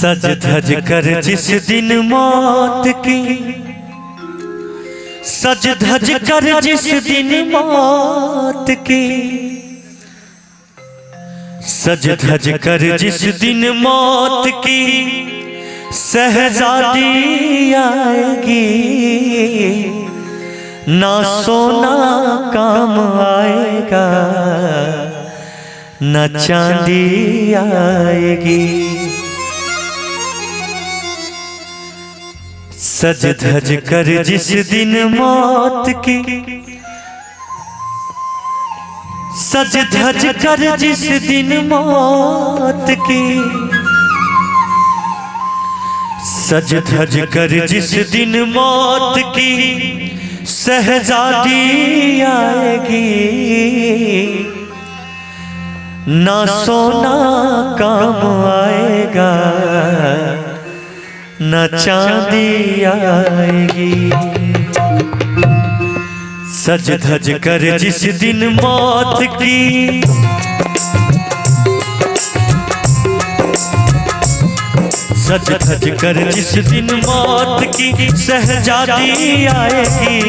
सज धज कर जिस दिन मौत की, सज धज कर जिस दिन मौत की, सज धज कर जिस दिन मौत की शहजादी आएगी, ना सोना काम आएगा न चांदी आएगी। सज धज कर जिस दिन मौत की, सज धज कर जिस दिन मौत की, सज धज कर जिस दिन मौत की शहजादी आएगी, ना सोना काम आएगा न चांदी आएगी। सज धज कर जिस दिन मौत की, सज धज कर जिस दिन मौत की शहजादी आएगी,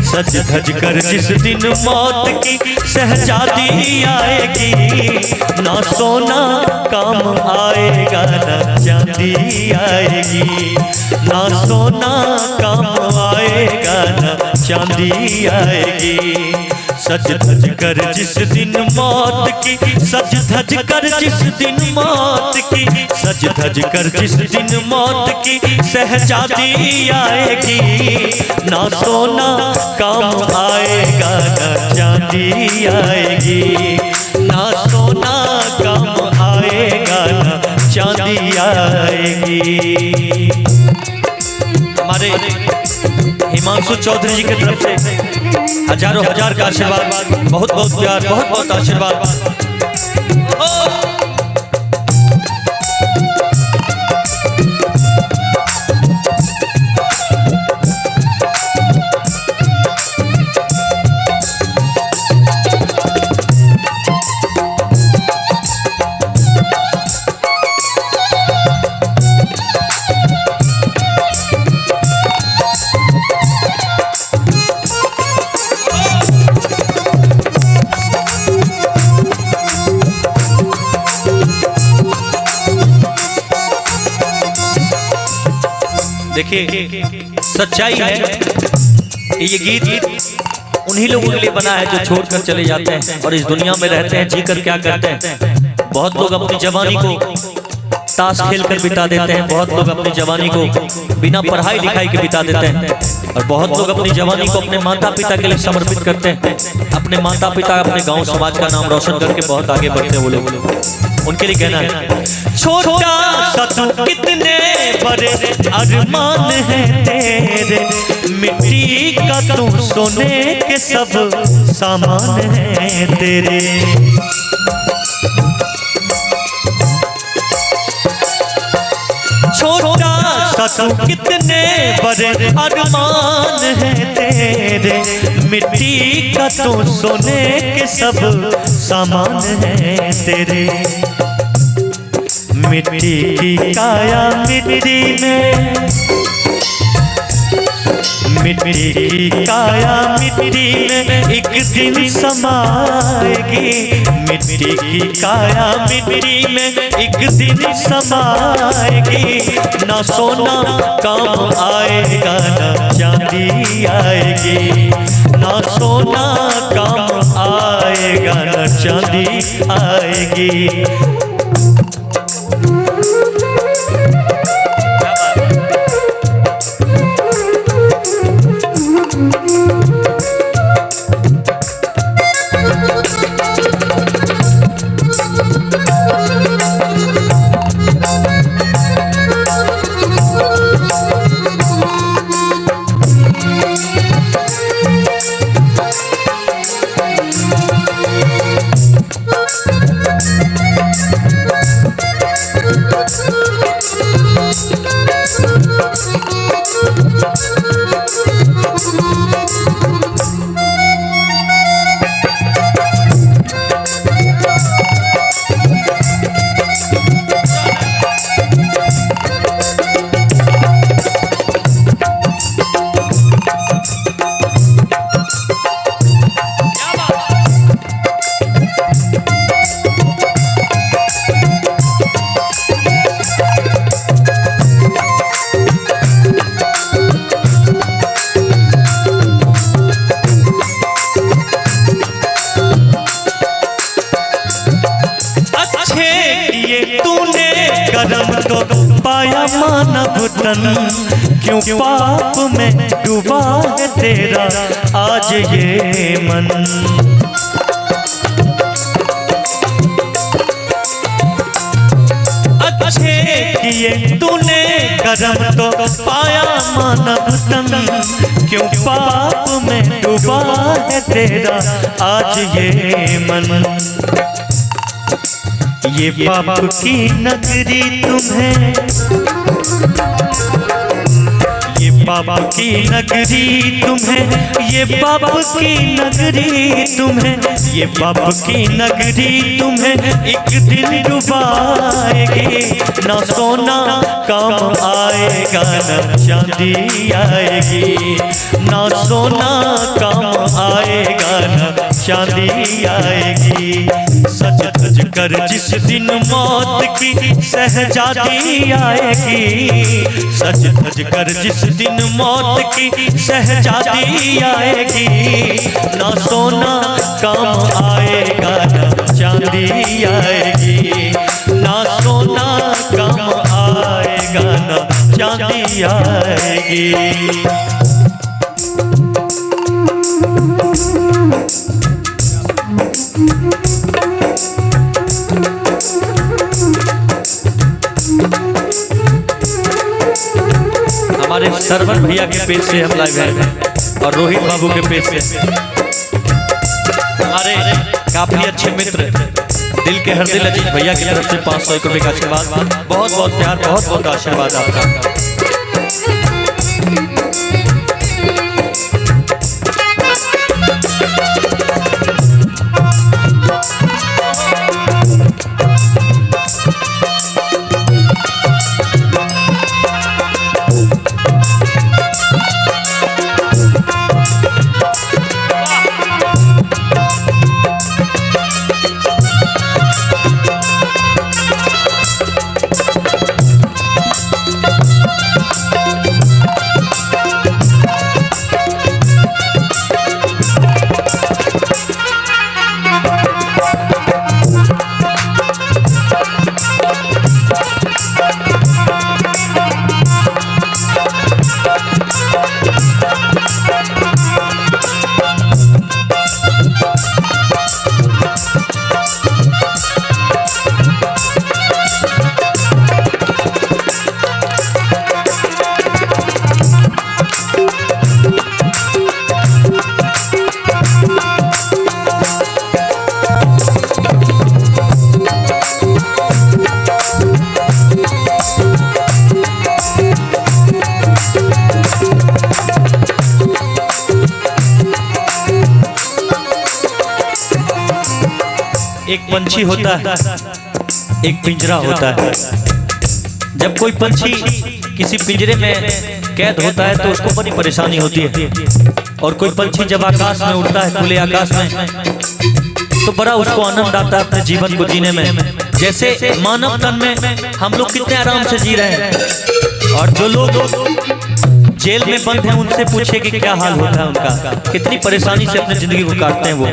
सज धज कर जिस दिन मौत की शहजादी आएगी, ना सोना काम आएगा न चांदी आएगी, ना सोना काम आएगा न चांदी आएगी। सज धज कर जिस दिन मौत की, सज धज कर जिस दिन मौत की, सज धज कर जिस दिन मौत की शहजादी आएगी, ना सोना काम आएगा न चांदी आएगी, ना सोना काम आएगा न चांदी आएगी। हमारे हिमांशु चौधरी जी की तरफ से हजारों हजार का आशीर्वाद, बहुत बहुत प्यार, बहुत बहुत आशीर्वाद। देखिए सच्चाई है, ये गीत उन्हीं लोगों के लिए बना है जो छोड़कर चले जाते हैं और इस दुनिया में रहते हैं, जीकर क्या करते हैं। बहुत लोग अपनी जवानी को ताश खेलकर बिता देते हैं, बहुत लोग अपनी जवानी को बिना पढ़ाई लिखाई के बिता देते हैं, और बहुत लोग अपनी जवानी को अपने माता पिता के लिए समर्पित करते हैं। अपने माता पिता, अपने गाँव समाज का नाम रोशन करके बहुत आगे बढ़ते हैं वो लोग। उनके लिए कहना है, छोटा सा तू कितने बड़े अरमान है तेरे, मिट्टी का तू सोने के सब सामान है तेरे। छोटा सा तू कितने बड़े अरमान है तेरे, मिट्टी का तू सोने के सब सामान है तेरे। मिट्टी की काया मिट्टी में, मिट्टी की काया मिट्टी में एक दिन समाएगी, मिट्टी की काया मिट्टी में एक दिन समाएगी, ना सोना काम आएगा न चांदी आएगी, ना सोना काम आएगा न चांदी आएगी। तो पाया मानव तन, क्यों पाप में डूबा है तेरा आज ये मन। अच्छे किए तूने कर्म तो पाया मानव तन, क्यों पाप में डूबा है तेरा आज ये मन। ये पाप की नगरी तुम्हें, ये पाप की नगरी तुम्हें, ये पाप की नगरी तुम्हें, ये पाप की नगरी तुम्हें एक दिन डुबाएगी। ना सोना काम आएगा ना चांदी आएगी, ना सोना काम आएगा ना चांदी आएगी। सच धज कर जिस दिन मौत की सहजादी आएगी, सच धज कर जिस दिन मौत की सहजादी आएगी। ना सोना काम आएगा ना चांदी आएगी, ना सोना काम आएगा ना चांदी आएगी। हमारे सरवन भैया के पेज से हम लाइव हैं और रोहित बाबू के पेज से हमारे काफी अच्छे मित्र दिल के हर दिल अजीत भैया की तरफ से 500 रुपए का आशीर्वाद। बहुत बहुत प्यार, बहुत बहुत आशीर्वाद आपका। एक पंछी होता है, एक पिंजरा होता है। जब कोई पंछी किसी पिंजरे में कैद होता है तो उसको बड़ी परेशानी होती है, और कोई पंछी जब आकाश में उड़ता है, खुले आकाश में, तो बड़ा उसको आनंद आता है अपने जीवन को जीने में। जैसे मानव तन में हम लोग कितने आराम से जी रहे हैं, और जो लोग जेल में बंद हैं उनसे पूछे कि क्या हाल होता है उनका, कितनी परेशानी से अपनी जिंदगी को काटते हैं वो।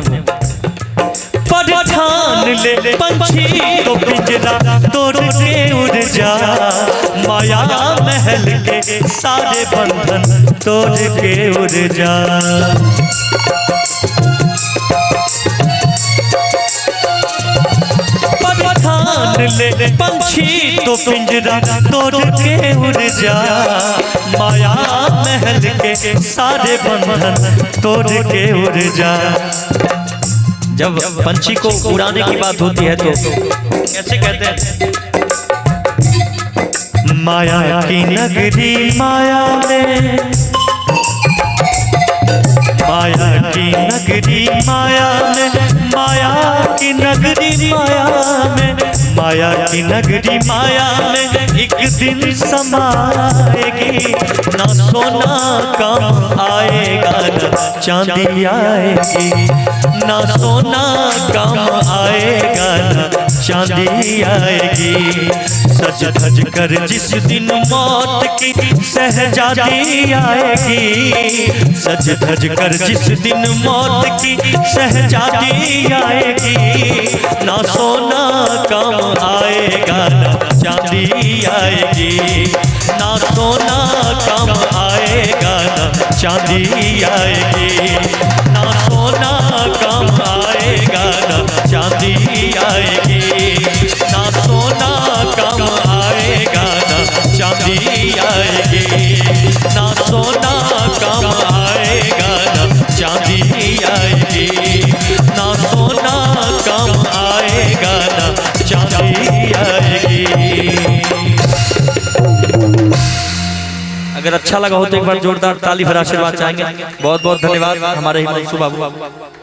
ठान ले पंछी तो पिंजरा तोड़ के उड़ जा, माया महल के सारे बंधन तोड़ के उड़ जा। ठान ले पंछी तो पिंजरा तोड़ के उड़ जा, माया महल के सारे बंधन तोड़ के उड़ जा। जब पंछी को उड़ाने की बात होती है तो कैसे कहते हैं? माया की नगरी माया में, माया की नगरी माया में, माया की नगरी माया में, माया की नगरी माया में एक दिन समाएगी। ना सोना काम आएगा ना चांदी आएगी, ना सोना काम आएगा ना चांदी आएगी। सज धज कर जिस दिन मौत की सहजादी आएगी, सज धज कर जिस दिन मौत की सहजादी आएगी। ना सोना काम आएगा ना चांदी आएगी। ना सोना कम आएगा ना चांदी आएगी। ना सोना कम आएगा ना चांदी आएगी। ना सोना कम आएगा ना चांदी आएगी। ना सोना कम आएगा ना चांदी आएगी। ना सोना कम आएगा ना चांदी आएगी। अगर अच्छा लगा हो तो एक बार जोरदार ताली भर आशीर्वाद चाहेंगे। बहुत बहुत धन्यवाद हमारे हिमांशु बाबू।